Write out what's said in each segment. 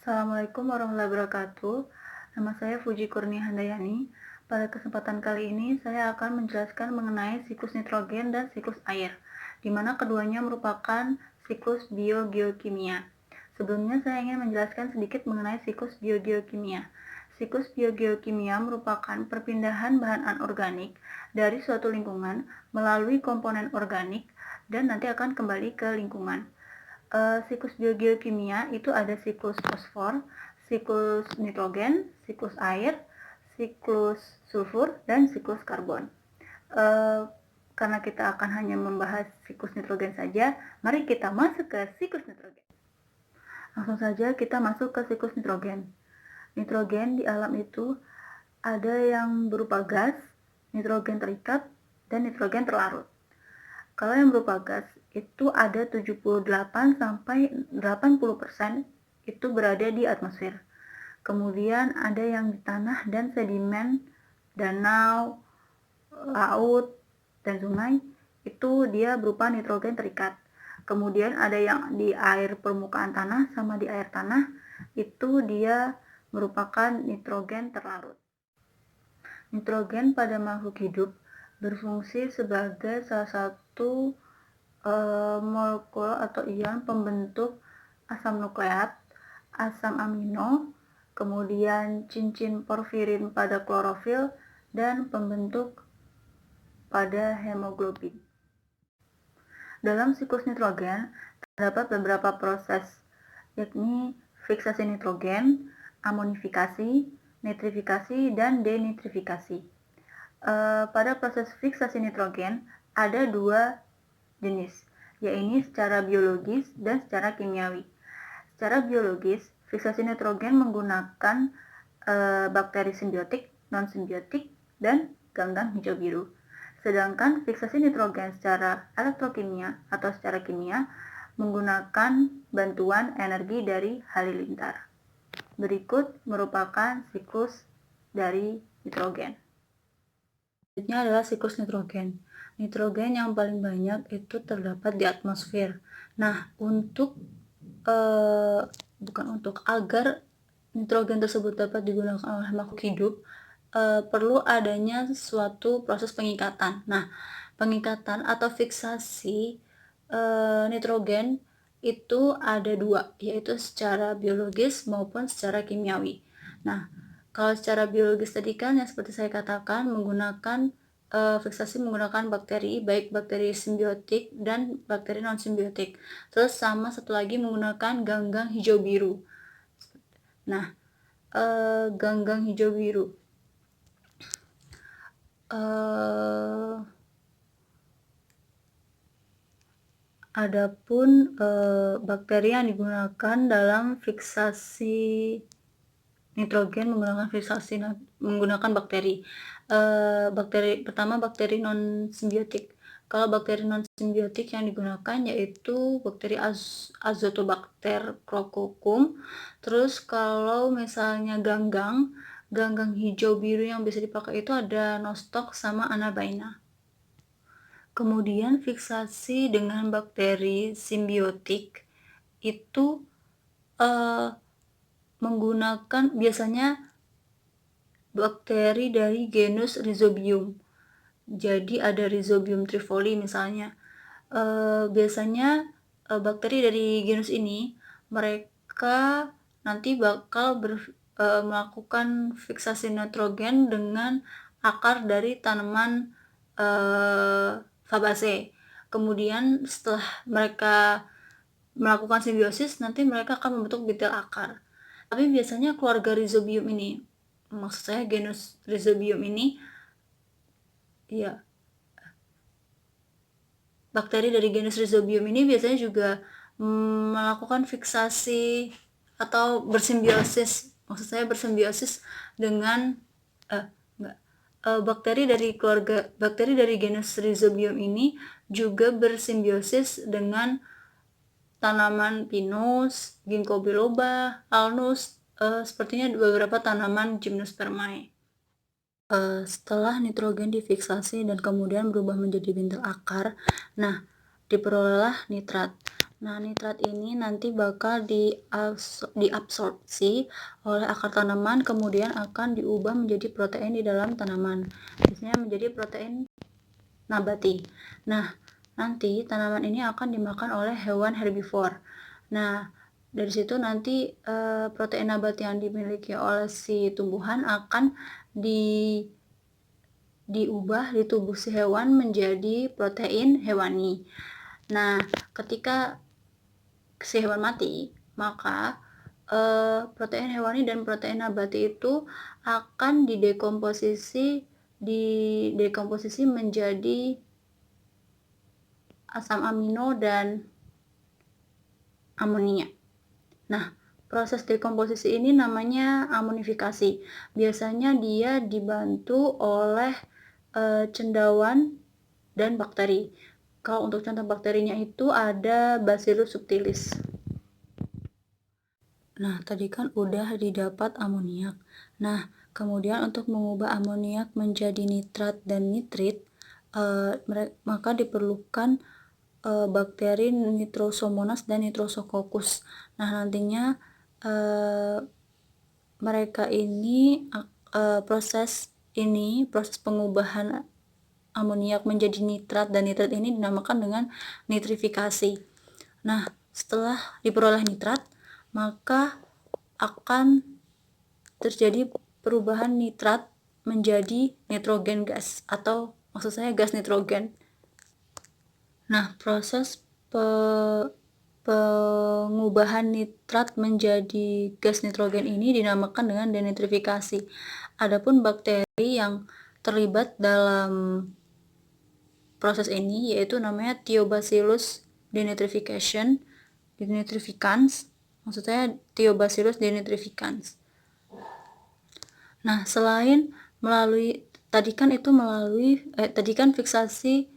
Assalamualaikum warahmatullahi wabarakatuh. Nama saya Fuji Kurnia Handayani. Pada kesempatan kali ini, saya akan menjelaskan mengenai siklus nitrogen dan siklus air, di mana keduanya merupakan siklus biogeokimia. Sebelumnya, saya ingin menjelaskan sedikit mengenai siklus biogeokimia. Siklus biogeokimia merupakan perpindahan bahan anorganik dari suatu lingkungan melalui komponen organik dan nanti akan kembali ke lingkungan. Siklus biogeokimia itu ada siklus fosfor, siklus nitrogen, siklus air, siklus sulfur, dan siklus karbon. Karena kita akan hanya membahas siklus nitrogen saja, mari kita masuk ke siklus nitrogen. Langsung saja kita masuk ke siklus nitrogen. Nitrogen di alam itu ada yang berupa gas, nitrogen terikat, dan nitrogen terlarut. Kalau yang berupa gas itu ada 78-80% itu berada di atmosfer. Kemudian ada yang di tanah dan sedimen, danau, laut, dan sungai, itu dia berupa nitrogen terikat. Kemudian ada yang di air permukaan tanah sama di air tanah, itu dia merupakan nitrogen terlarut. Nitrogen pada makhluk hidup berfungsi sebagai salah satu molekul atau ion pembentuk asam nukleat, asam amino, kemudian cincin porfirin pada klorofil, dan pembentuk pada hemoglobin. Dalam siklus nitrogen terdapat beberapa proses, yakni fiksasi nitrogen, amonifikasi, nitrifikasi, dan denitrifikasi. Pada proses fiksasi nitrogen ada dua jenis, yaitu secara biologis dan secara kimiawi. Secara biologis, fiksasi nitrogen menggunakan bakteri simbiotik, non-simbiotik, dan ganggang hijau biru. Sedangkan fiksasi nitrogen secara elektrokimia atau secara kimia menggunakan bantuan energi dari halilintar. Berikut merupakan siklus dari nitrogen. Selanjutnya adalah siklus nitrogen. Nitrogen yang paling banyak itu terdapat di atmosfer. Nah, agar nitrogen tersebut dapat digunakan oleh makhluk hidup, perlu adanya suatu proses pengikatan. Nah, pengikatan atau fiksasi nitrogen itu ada dua, yaitu secara biologis maupun secara kimiawi. Nah, kalau secara biologis tadi kan yang seperti saya katakan menggunakan fiksasi menggunakan bakteri, baik bakteri simbiotik dan bakteri non simbiotik. Terus sama satu lagi menggunakan ganggang hijau biru. Nah, ganggang hijau biru. Adapun bakteri yang digunakan dalam fiksasi nitrogen menggunakan bakteri. Pertama bakteri non simbiotik. Kalau bakteri non simbiotik yang digunakan yaitu bakteri Azotobacter crococum. Terus kalau misalnya ganggang hijau biru yang bisa dipakai itu ada Nostoc sama Anabaina. Kemudian fiksasi dengan bakteri simbiotik itu menggunakan biasanya bakteri dari genus Rhizobium. Jadi ada Rhizobium trifoli misalnya. Biasanya bakteri dari genus ini mereka nanti bakal melakukan fiksasi nitrogen dengan akar dari tanaman Fabaceae. Kemudian setelah mereka melakukan simbiosis, nanti mereka akan membentuk bintil akar. Tapi biasanya keluarga Rhizobium ini, maksud saya genus Rhizobium ini, ya, bakteri dari genus Rhizobium ini biasanya juga melakukan fiksasi atau bersimbiosis, maksud saya bersimbiosis dengan bakteri dari genus Rhizobium ini juga bersimbiosis dengan tanaman Pinus, Ginkgo biloba, Alnus, sepertinya beberapa tanaman Gymnospermae. Setelah nitrogen difiksasi dan kemudian berubah menjadi bintil akar, nah diperolehlah nitrat. Nah, nitrat ini nanti bakal diabsorpsi oleh akar tanaman, kemudian akan diubah menjadi protein di dalam tanaman. Biasanya menjadi protein nabati. Nah, nanti tanaman ini akan dimakan oleh hewan herbivore. Nah, dari situ nanti protein nabati yang dimiliki oleh si tumbuhan akan diubah di tubuh si hewan menjadi protein hewani. Nah, ketika si hewan mati, maka protein hewani dan protein nabati itu akan didekomposisi menjadi asam amino dan amonia. Nah, proses dekomposisi ini namanya amonifikasi. Biasanya dia dibantu oleh cendawan dan bakteri. Kalau untuk contoh bakterinya itu ada Bacillus subtilis. Nah, tadi kan udah didapat amoniak. Nah, kemudian untuk mengubah amoniak menjadi nitrat dan nitrit, maka diperlukan bakteri Nitrosomonas dan Nitrosococcus. Nah, nantinya mereka ini proses pengubahan amoniak menjadi nitrat dan nitrit ini dinamakan dengan nitrifikasi. Nah, setelah diperoleh nitrat, maka akan terjadi perubahan nitrat menjadi nitrogen gas, atau maksud saya gas nitrogen. Nah, proses pengubahan nitrat menjadi gas nitrogen ini dinamakan dengan denitrifikasi. Adapun bakteri yang terlibat dalam proses ini yaitu namanya Thiobacillus denitrificans, maksudnya Thiobacillus denitrificans. Nah, selain tadi kan fiksasi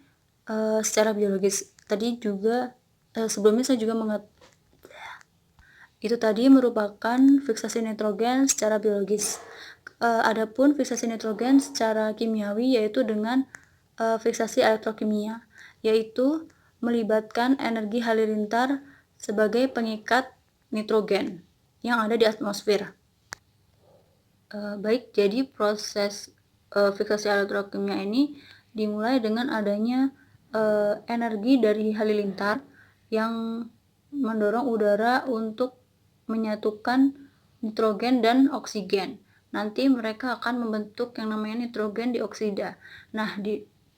secara biologis. Tadi juga sebelumnya saya juga itu tadi merupakan fiksasi nitrogen secara biologis. Adapun fiksasi nitrogen secara kimiawi yaitu dengan fiksasi elektrokimia, yaitu melibatkan energi halilintar sebagai pengikat nitrogen yang ada di atmosfer. Baik, jadi proses fiksasi elektrokimia ini dimulai dengan adanya energi dari halilintar yang mendorong udara untuk menyatukan nitrogen dan oksigen. Nanti mereka akan membentuk yang namanya nitrogen dioksida. Nah,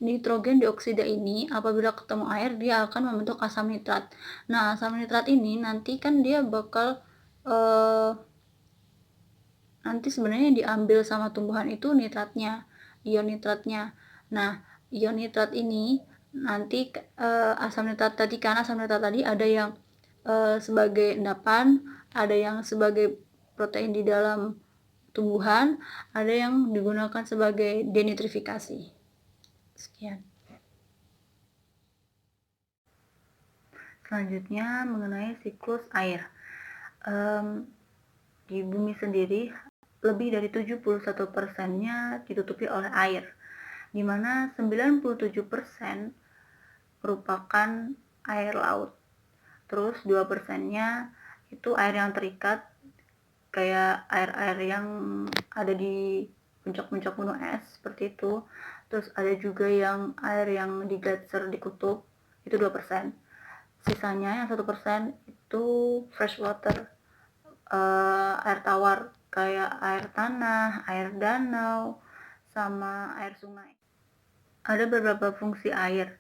nitrogen dioksida ini apabila ketemu air dia akan membentuk asam nitrat. Nah, asam nitrat ini nanti kan dia bakal nanti sebenarnya diambil sama tumbuhan itu nitratnya, ion nitratnya. Nah, ion nitrat ini nanti asam nitrat tadi ada yang sebagai endapan, ada yang sebagai protein di dalam tumbuhan, ada yang digunakan sebagai denitrifikasi. Sekian. Selanjutnya mengenai siklus air. Di bumi sendiri lebih dari 71%-nya ditutupi oleh air, di mana 97% merupakan air laut. Terus 2%-nya itu air yang terikat, kayak air-air yang ada di puncak-puncak gunung es, seperti itu. Terus ada juga yang air yang di gletser di kutub, itu 2%. Sisanya yang 1% itu fresh water, air tawar, kayak air tanah, air danau, sama air sungai. Ada beberapa fungsi air,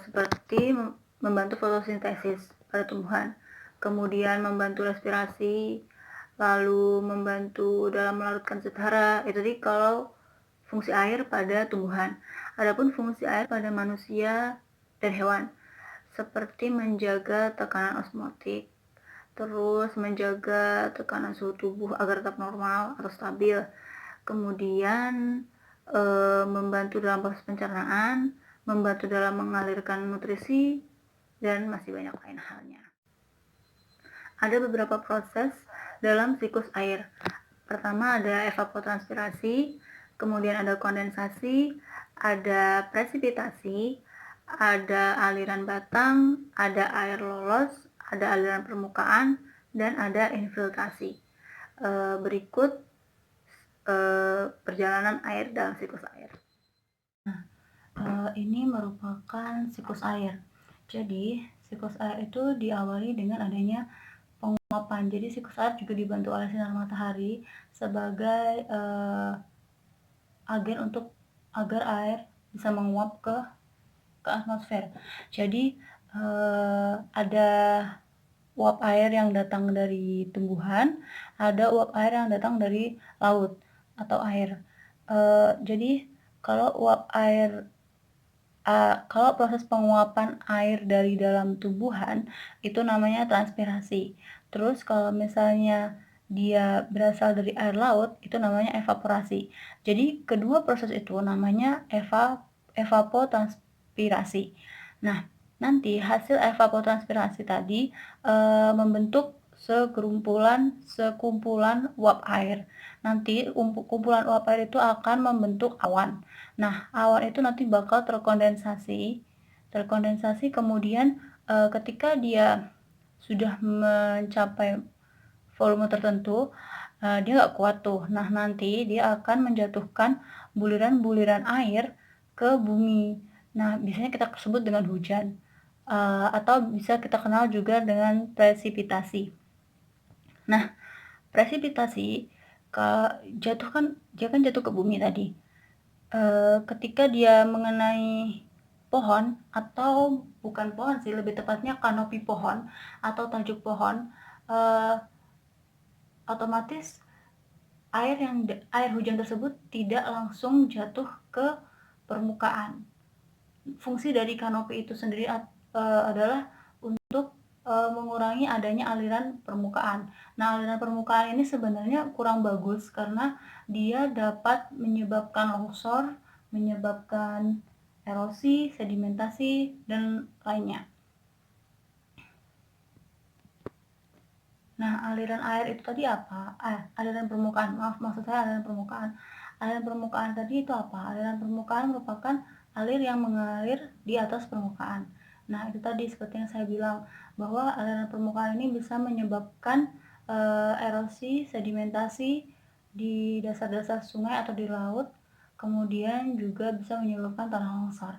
seperti membantu fotosintesis pada tumbuhan, kemudian membantu respirasi, lalu membantu dalam melarutkan zat hara. Itu tadi kalau fungsi air pada tumbuhan. Adapun fungsi air pada manusia dan hewan, seperti menjaga tekanan osmotik, terus menjaga tekanan suhu tubuh agar tetap normal atau stabil, kemudian membantu dalam proses pencernaan, membantu dalam mengalirkan nutrisi, dan masih banyak lain halnya. Ada beberapa proses dalam siklus air. Pertama ada evapotranspirasi, kemudian ada kondensasi, ada presipitasi, ada aliran batang, ada air lolos, ada aliran permukaan, dan ada infiltrasi. Berikut perjalanan air dalam siklus air. Ini merupakan siklus air. Jadi, siklus air itu diawali dengan adanya penguapan. Jadi, siklus air juga dibantu oleh sinar matahari sebagai agen untuk agar air bisa menguap ke atmosfer. Jadi, ada uap air yang datang dari tumbuhan, ada uap air yang datang dari laut atau air. Jadi kalau proses penguapan air dari dalam tumbuhan itu namanya transpirasi. Terus kalau misalnya dia berasal dari air laut itu namanya evaporasi. Jadi kedua proses itu namanya evapotranspirasi. Nah, nanti hasil evapotranspirasi tadi membentuk sekumpulan uap air. Nanti kumpulan uap air itu akan membentuk awan. Nah, awan itu nanti bakal terkondensasi kemudian ketika dia sudah mencapai volume tertentu, dia nggak kuat tuh. Nah, nanti dia akan menjatuhkan buliran-buliran air ke bumi. Nah, biasanya kita sebut dengan hujan, atau bisa kita kenal juga dengan presipitasi. Nah, presipitasi dia kan jatuh ke bumi tadi. Ketika dia mengenai pohon, atau bukan pohon sih, lebih tepatnya kanopi pohon atau tajuk pohon, otomatis air hujan tersebut tidak langsung jatuh ke permukaan. Fungsi dari kanopi itu sendiri adalah untuk mengurangi adanya aliran permukaan. Nah, aliran permukaan ini sebenarnya kurang bagus karena dia dapat menyebabkan longsor, menyebabkan erosi, sedimentasi, dan lainnya. Nah, aliran air itu tadi apa? Aliran permukaan. Maksud saya aliran permukaan. Aliran permukaan tadi itu apa? Aliran permukaan merupakan alir yang mengalir di atas permukaan. Nah, itu tadi seperti yang saya bilang bahwa aliran permukaan ini bisa menyebabkan erosi, sedimentasi di dasar-dasar sungai atau di laut, kemudian juga bisa menyebabkan tanah longsor.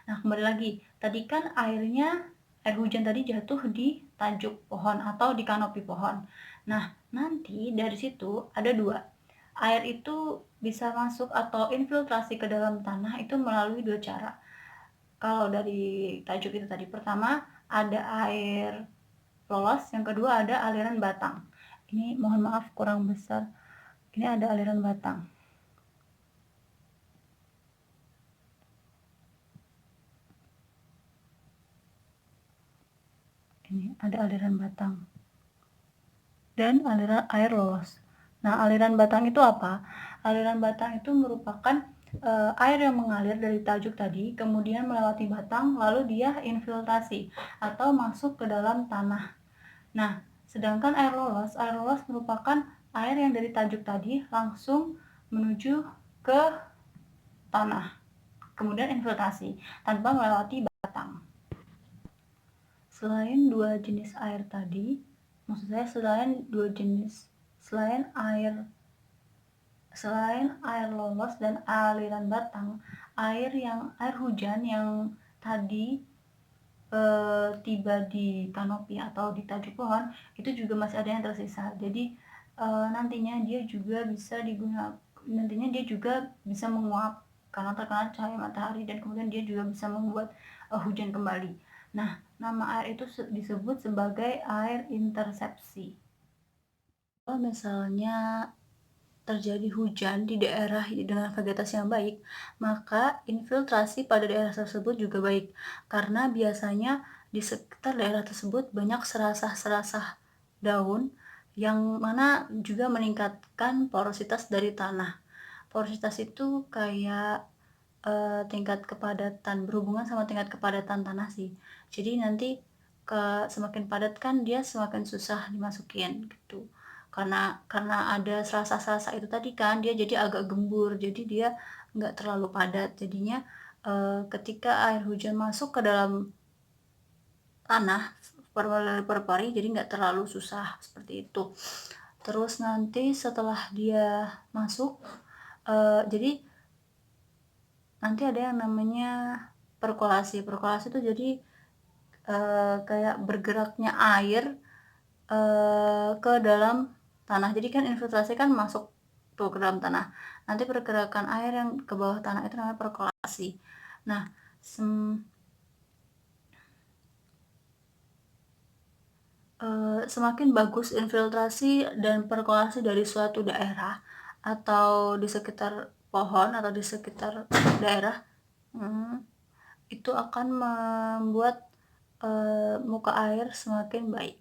Nah, kembali lagi, tadi kan air hujan tadi jatuh di tajuk pohon atau di kanopi pohon. Nah, nanti dari situ ada dua. Air itu bisa masuk atau infiltrasi ke dalam tanah itu melalui dua cara. Kalau dari tajuk itu tadi, pertama ada air lolos, yang kedua ada aliran batang. Ini mohon maaf kurang besar. Ini ada aliran batang. Ini ada aliran batang dan aliran air lolos. Nah, aliran batang itu apa? Aliran batang itu merupakan air yang mengalir dari tajuk tadi, kemudian melewati batang, lalu dia infiltrasi atau masuk ke dalam tanah. Nah, sedangkan air lolos merupakan air yang dari tajuk tadi langsung menuju ke tanah, kemudian infiltrasi tanpa melewati batang. Selain dua jenis air tadi, maksud saya selain air lolos dan aliran batang, air hujan yang tadi tiba di kanopi atau di tajuk pohon itu juga masih ada yang tersisa. Jadi nantinya dia juga bisa menguap karena terkena cahaya matahari, dan kemudian dia juga bisa membuat hujan kembali. Nah, nama air itu disebut sebagai air intersepsi. Kalau misalnya terjadi hujan di daerah dengan vegetasi yang baik, maka infiltrasi pada daerah tersebut juga baik, karena biasanya di sekitar daerah tersebut banyak serasah-serasah daun yang mana juga meningkatkan porositas dari tanah. Porositas itu kayak tingkat kepadatan, berhubungan sama tingkat kepadatan tanah sih. Jadi nanti semakin padat kan dia semakin susah dimasukin gitu. Karena ada serasa-serasa itu tadi kan, dia jadi agak gembur, jadi dia nggak terlalu padat, jadinya ketika air hujan masuk ke dalam tanah pari-pari, jadi nggak terlalu susah seperti itu. Terus nanti setelah dia masuk, jadi nanti ada yang namanya perkolasi. Perkolasi itu jadi kayak bergeraknya air ke dalam tanah. Jadi kan infiltrasi kan masuk tuh ke dalam tanah. Nanti pergerakan air yang ke bawah tanah itu namanya perkolasi. Nah, semakin bagus infiltrasi dan perkolasi dari suatu daerah atau di sekitar pohon atau di sekitar daerah, itu akan membuat muka air semakin baik.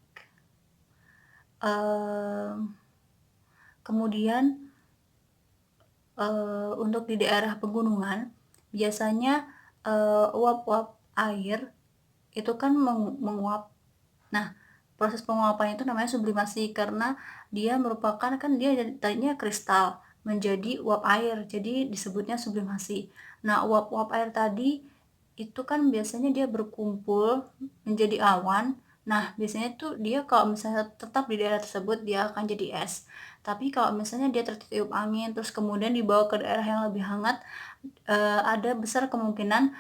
Kemudian untuk di daerah pegunungan biasanya uap-uap air itu kan menguap. Nah, proses penguapan itu namanya sublimasi karena dia merupakan, kan dia tadinya kristal menjadi uap air, jadi disebutnya sublimasi. Nah, uap-uap air tadi itu kan biasanya dia berkumpul menjadi awan. Nah, biasanya tuh dia kalau misalnya tetap di daerah tersebut dia akan jadi es. Tapi kalau misalnya dia tertiup angin terus kemudian dibawa ke daerah yang lebih hangat, ada besar kemungkinan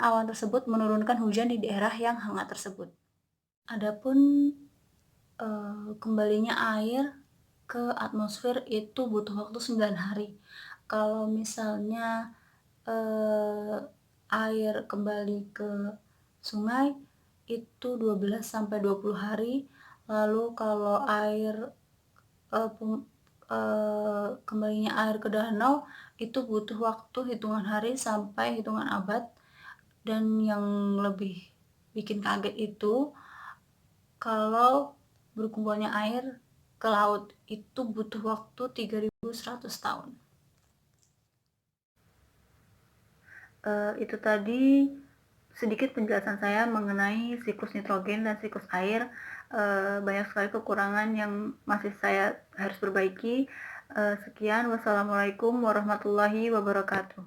awan tersebut menurunkan hujan di daerah yang hangat tersebut. Adapun kembalinya air ke atmosfer itu butuh waktu 9 hari. Kalau misalnya air kembali ke sungai itu 12 sampai 20 hari. Lalu kalau air kembalinya air ke danau itu butuh waktu hitungan hari sampai hitungan abad. Dan yang lebih bikin kaget itu kalau berkumpulnya air ke laut itu butuh waktu 3.100 tahun. Itu tadi sedikit penjelasan saya mengenai siklus nitrogen dan siklus air. Banyak sekali kekurangan yang masih saya harus perbaiki. Sekian, wassalamualaikum warahmatullahi wabarakatuh.